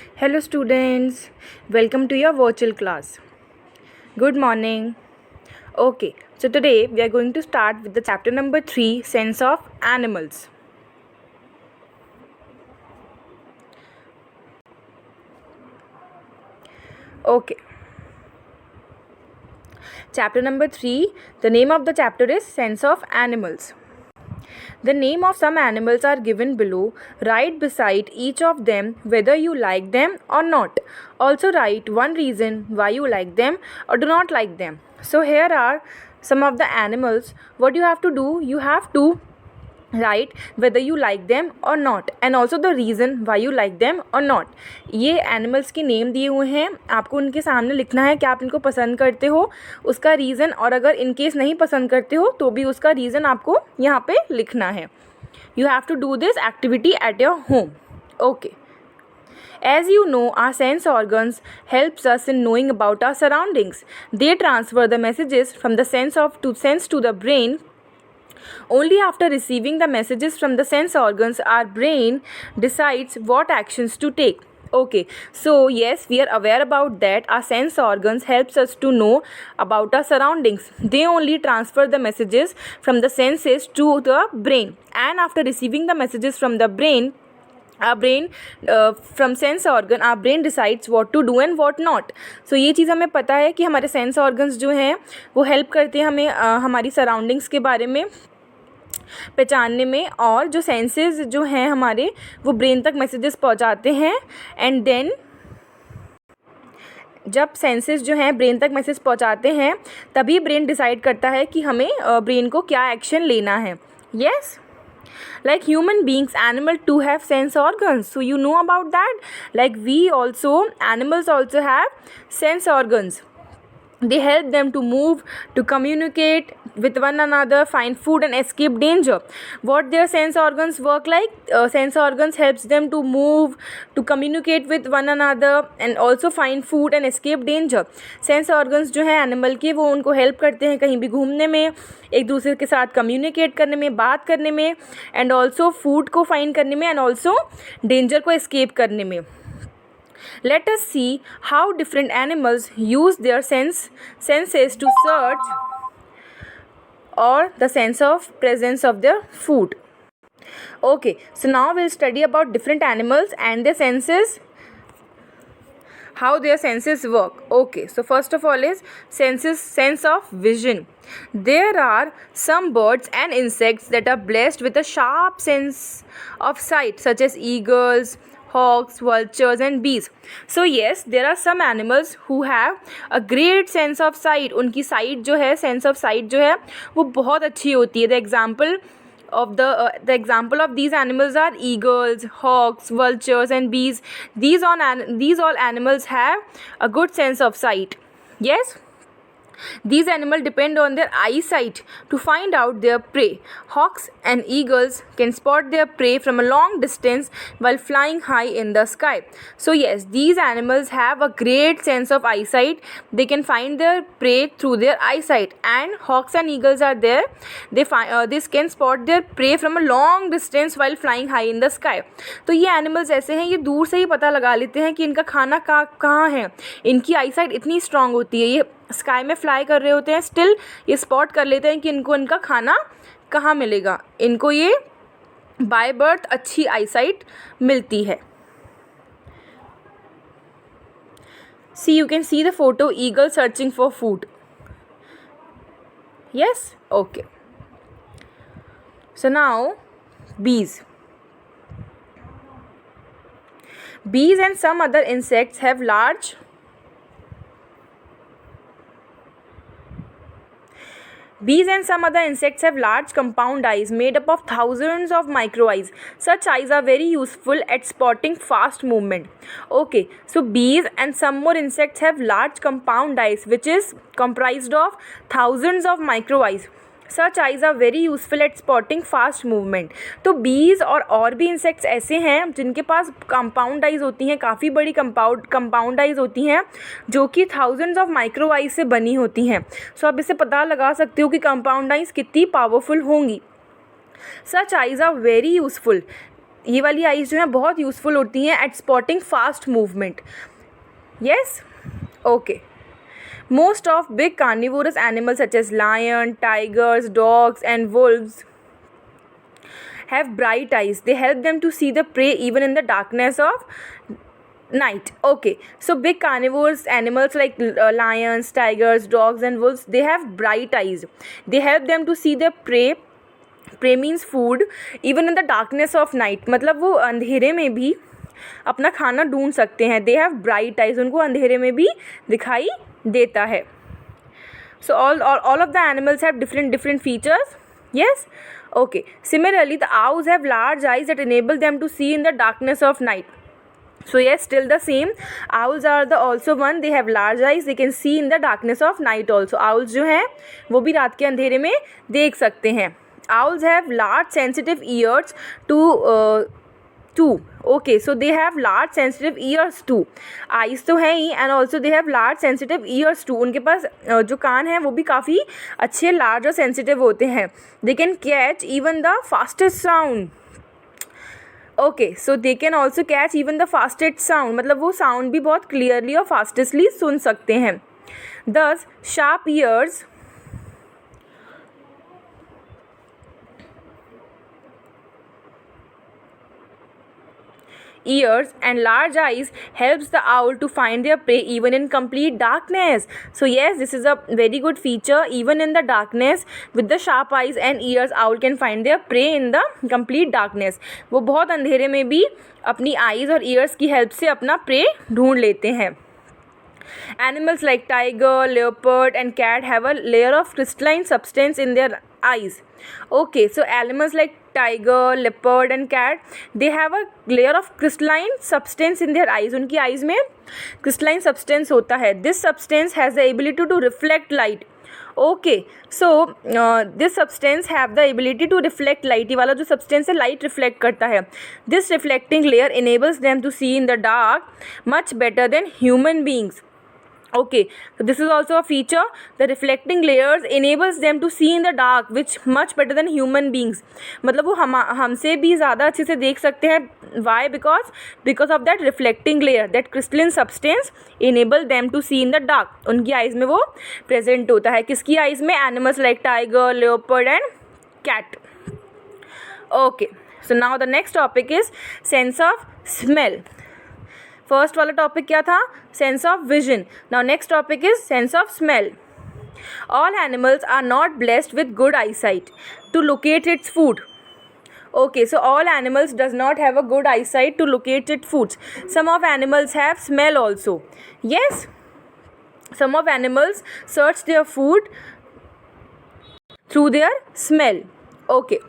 Hello students, welcome to your virtual class. Good morning. Okay, so today we are going to start with the chapter number 3, Sense of Animals. Okay. Chapter number 3, the name of the chapter is Sense of Animals. The name of some animals are given below. Write beside each of them whether you like them or not. Also write one reason why you like them or do not like them. So here are some of the animals. What you have to do, you have to write whether you like them or not and also the reason why you like them or not. ये animals के name दिए हुए हैं, आपको उनके सामने लिखना है कि आप इनको पसंद करते हो, उसका रीज़न, और अगर इन केस नहीं पसंद करते हो तो भी उसका रीज़न आपको यहाँ पे लिखना है. You have to do this activity at your home. Okay. As you know, our sense organs helps us in knowing about our surroundings. They transfer the messages from the sense to the brain. Only after receiving the messages from the sense organs, our brain decides what actions to take. Okay, so yes, we are aware about that. Our sense organs helps us to know about our surroundings. They only transfer the messages from the senses to the brain, and after receiving the messages from the brain, from sense organ, our brain decides what to do and what not. So ये चीज़ हमें पता है कि हमारे sense organs जो हैं वो help करते हैं हमें हमारी सराउंडिंग्स के बारे में पहचानने में, और जो सेंसेस जो हैं हमारे वो ब्रेन तक मैसेजेस पहुंचाते हैं. एंड देन जब सेंसेस जो हैं ब्रेन तक मैसेज पहुंचाते हैं तभी ब्रेन डिसाइड करता है कि हमें ब्रेन को क्या एक्शन लेना है. Yes, like human beings, animal too have sense organs, so you know about that. Like animals also have sense organs. They help them to move, to communicate with one another, find food and escape danger. What their sense organs work like? Sense organs helps them to move, to communicate with one another and also find food and escape danger. Sense organs जो है animal के वो उनको help करते हैं कहीं भी घूमने में, एक दूसरे के साथ कम्युनिकेट करने में, बात करने में, एंड ऑल्सो फूड को फाइंड करने में, एंड ऑल्सो डेंजर को एस्केप करने में. Let us see how different animals use their senses to search or the sense of presence of their food. Okay, so now we'll study about different animals and their senses, how their senses work. Okay, so first of all is sense of vision. There are some birds and insects that are blessed with a sharp sense of sight, such as eagles, hawks, vultures and bees. So yes, there are some animals who have a great sense of sight. उनकी sight जो है, sense of sight जो है वो बहुत अच्छी होती है. The example of these animals are eagles, hawks, vultures and bees. These all animals have a good sense of sight. Yes. These animals depend on their eyesight to find out their prey. Hawks and eagles can spot their prey from a long distance while flying high in the sky. So yes, these animals have a great sense of eyesight. They can find their prey through their eyesight, and hawks and eagles are there. They can spot their prey from a long distance while flying high in the sky. तो ये animals ऐसे हैं, ये दूर से ही पता लगा लेते हैं कि इनका खाना कहाँ है. इनकी eyesight इतनी strong होती है, ये स्काई में फ्लाई कर रहे होते हैं, स्टिल ये स्पॉट कर लेते हैं कि इनको इनका खाना कहाँ मिलेगा. इनको ये बाय बर्थ अच्छी आईसाइट मिलती है. See you can see the photo, eagle searching for food. Yes, okay. So now bees and some other insects have large compound eyes made up of thousands of micro eyes. Such eyes are very useful at spotting fast movement. Okay, so bees and some more insects have large compound eyes which is comprised of thousands of micro eyes. Such eyes are very useful at spotting fast movement. तो bees और भी insects ऐसे हैं जिनके पास compound eyes होती हैं, काफ़ी बड़ी compound eyes होती हैं जो कि thousands of micro eyes से बनी होती हैं. So आप इससे पता लगा सकते हो कि compound eyes कितनी powerful होंगी. Such eyes are very useful ये वाली आइज़ जो है बहुत यूज़फुल होती हैं at spotting fast movement. Yes, okay. Most of big carnivorous animals such as lion, tigers, dogs and wolves have bright eyes. They help them to see the prey even in the darkness of night. Okay, so big carnivorous animals like lions, tigers, dogs and wolves, they have bright eyes. They help them to see the prey. Prey means food even in the darkness of night. मतलब वो अंधेरे में भी अपना खाना ढूंढ सकते हैं. They have bright eyes. उनको अंधेरे में भी दिखाई देता है. So all of the animals have different features. Yes, okay. Similarly, the owls have large eyes that enable them to see in the darkness of night. So yes, still the same. Owls are the also one. They have large eyes. They can see in the darkness of night also. Owls जो हैं वो भी रात के अंधेरे में देख सकते हैं. Owls have large sensitive ears too. Okay, so they have large sensitive ears too. Eyes तो हैं ही and also they have large sensitive ears too. उनके पास जो कान हैं वो भी काफ़ी अच्छे large और sensitive होते हैं. They can catch even the fastest sound. Okay, so they can also catch even the fastest sound. मतलब वो sound भी बहुत clearly और fastestly सुन सकते हैं. Thus, sharp ears and large eyes helps the owl to find their prey even in complete darkness. So yes, this is a very good feature. Even in the darkness with the sharp eyes and ears, owl can find their prey in the complete darkness. वो बहुत अंधेरे में भी अपनी eyes और ears की help से अपना prey ढूंढ लेते हैं. Animals like tiger, leopard and cat have a layer of crystalline substance in their eyes. Okay, so animals like tiger, leopard and cat, they have a layer of crystalline substance in their eyes. उनकी eyes में crystalline substance होता है. This substance has the ability to reflect light. Okay, so this substance have the ability to reflect light. ये वाला जो substance है light reflect करता है. This reflecting layer enables them to see in the dark much better than human beings. Okay, so this is also a feature. The reflecting layers enables them to see in the dark which much better than human beings. मतलब वो हमसे भी ज़्यादा अच्छे से देख सकते हैं. Why? Because of that reflecting layer, that crystalline substance enable them to see in the dark. उनकी eyes में वो present होता है. किसकी eyes में? Animals like tiger, leopard and cat. Okay, so now the next topic is sense of smell. First वाला topic क्या था? Sense of vision. Now next topic is sense of smell. All animals are not blessed with good eyesight to locate its food. Okay, so all animals does not have a good eyesight to locate its foods. Some of animals have smell also. Yes, some of animals search their food through their smell. Okay.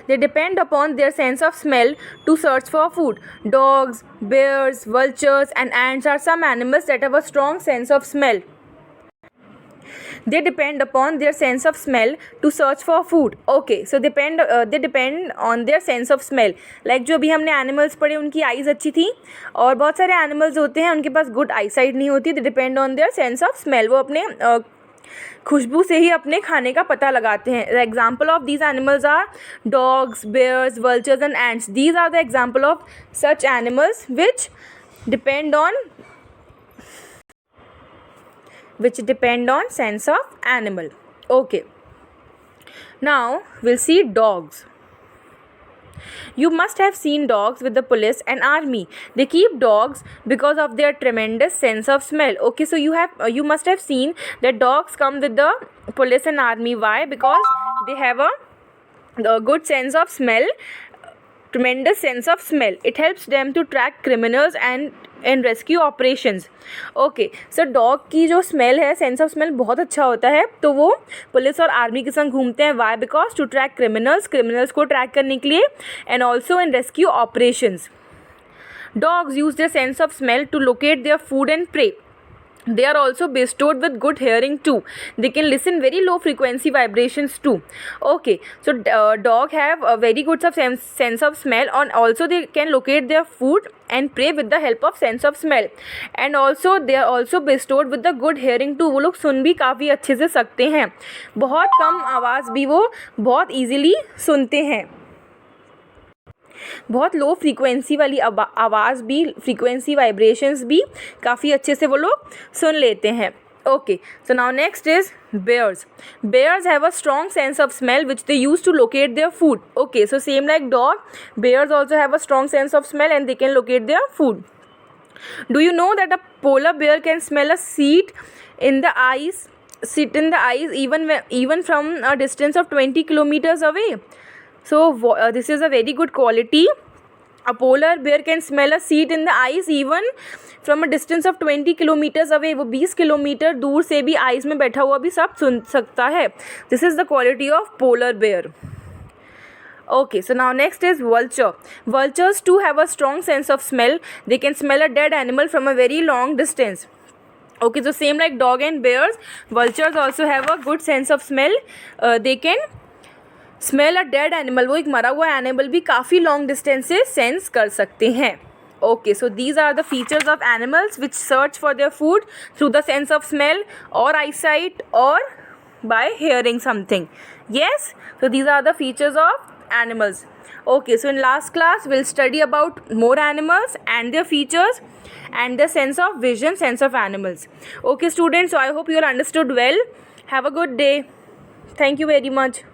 They depend upon their sense of smell to search for food. Dogs, bears, vultures and ants are some animals that have a strong sense of smell. They depend upon their sense of smell to search for food. Okay, so they depend on their sense of smell. Like जो अभी हमने animals पढ़े उनकी eyes अच्छी थी और बहुत सारे animals होते हैं उनके पास good eyesight नहीं होती. They depend on their sense of smell. वो अपने खुशबू से ही अपने खाने का पता लगाते हैं. The example of these animals are dogs, bears, vultures and ants. These are the example of such animals which depend on sense of animal. Okay. Now we'll see dogs. You must have seen dogs with the police and army. They keep dogs because of their tremendous sense of smell. Okay, so you must have seen that dogs come with the police and army. Why? Because they have a good sense of smell, tremendous sense of smell. It helps them to track criminals and rescue operations. Okay, so dog की जो smell है, sense of smell बहुत अच्छा होता है, तो वो police और आर्मी के संग घूमते हैं. Why? Because to track criminals को ट्रैक करने के लिए and also in rescue operations. Dogs use their sense of smell to locate their food and prey. They are also bestowed with good hearing too. They can listen very low frequency vibrations too. Okay, so dog have a very good sense of smell, and also they can locate their food and prey with the help of sense of smell. And also they are also bestowed with the good hearing too. वो लोग सुन भी काफ़ी अच्छे से सकते हैं, बहुत कम आवाज़ भी वो बहुत ईजिली सुनते हैं, बहुत लो फ्रीक्वेंसी वाली आवाज़ भी, फ्रीक्वेंसी वाइब्रेशंस भी काफ़ी अच्छे से वो लोग सुन लेते हैं. Okay, so now next is bears. Bears have a strong sense of smell which they use to locate their food. Okay, so same like dog, bears also have a strong sense of smell and they can locate their food. Do you know that a polar bear can smell a seed in the ice, even from a distance of 20 kilometers away? So this is a very good quality. A polar bear can smell a seed in the ice even from a distance of 20 kilometers away. वो 20 kilometre दूर से भी ice में बैठा हुआ भी सब सुन सकता है. This is the quality of polar bear. Okay, so now next is vulture. Vultures too have a strong sense of smell. They can smell a dead animal from a very long distance. Okay, so same like dog and bears, vultures also have a good sense of smell. They can smell a dead animal, वो एक मरा हुआ animal भी काफ़ी long distance से sense कर सकते हैं. Okay, so these are the features of animals which search for their food through the sense of smell और आईसाइट और by hearing something. Yes, so these are the features of animals. Okay, so in last class we'll study about more animals and their features and the sense of vision, sense of animals. Okay students, so I hope you all understood well. Have a good day. Thank you very much.